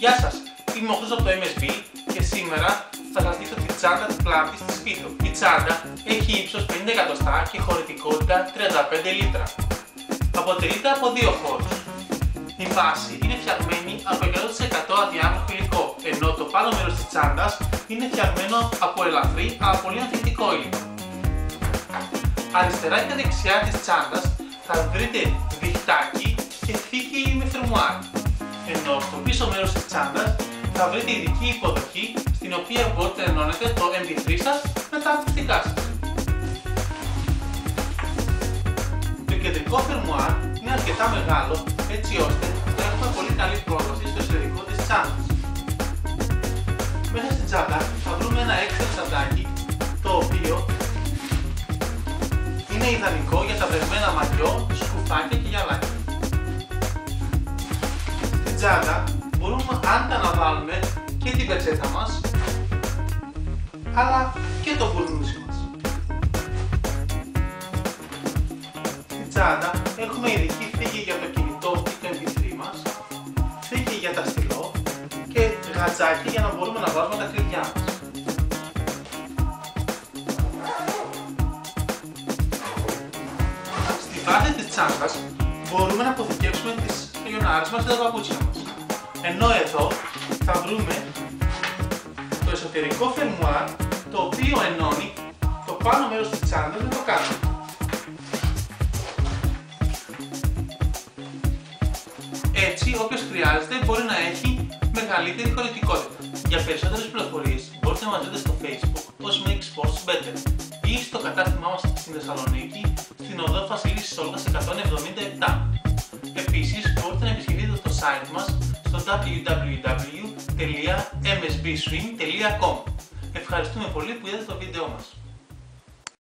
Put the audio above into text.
Γεια σας, είμαι ο Χρήστος από το MSB και σήμερα θα σας δείξω τη τσάντα της πλάτης της Phyto. Η τσάντα έχει ύψος 50 εκατοστά και χωρητικότητα 35 λίτρα. Αποτελείται από δύο χώρους. Η βάση είναι φτιαγμένη από 100% αδιάμορφο υλικό, ενώ το πάνω μέρος της τσάντας είναι φτιαγμένο από ελαφρύ αλλά πολύ ανθεκτικό υλικό. Αριστερά και δεξιά της τσάντας θα βρείτε διχτάκι και θήκη με φερμουάρ, ενώ στο πίσω μέρος της τσάντας θα βρείτε ειδική υποδοχή στην οποία μπορείτε να ενώνετε το MP3 σας με τα ακουστικά σας. Το κεντρικό φερμουάρ είναι αρκετά μεγάλο, έτσι ώστε να έχουμε πολύ καλή πρόσβαση στο εσωτερικό της τσάντας. Μέσα στην τσάντα θα βρούμε ένα έξτρα τσαντάκι, το οποίο είναι ιδανικό για τα βρεγμένα μαγιό, σκουφάκια και γυαλάκια. Στην τσάντα μπορούμε άνετα να βάλουμε και την πετσέτα μας, αλλά και το μπουρνούσι μας. Στην τσάντα έχουμε ειδική θήκη για το κινητό ή το MP3 μας, θήκη για τα στυλό και γατζάκι για να μπορούμε να βάλουμε τα κλειδιά μας. Στη βάση της τσάντας μπορούμε να αποθηκεύσουμε τις λιονάρες μας και τα παπούτσια μας. Ενώ εδώ θα βρούμε το εσωτερικό φερμουάρ, το οποίο ενώνει το πάνω μέρος της τσάντας με το κάτω. Έτσι, όποιος χρειάζεται μπορεί να έχει μεγαλύτερη χωρητικότητα. Για περισσότερες πληροφορίες μπορείτε να μας δείτε στο Facebook ως Make Sports Better ή στο κατάστημά μας στην Θεσσαλονίκη, στην οδό Βασιλής Σόλγας 177. Επίσης, μπορείτε να επισκεφτείτε το site μας στο www.msbswing.com. Ευχαριστούμε πολύ που είδατε το βίντεο μας.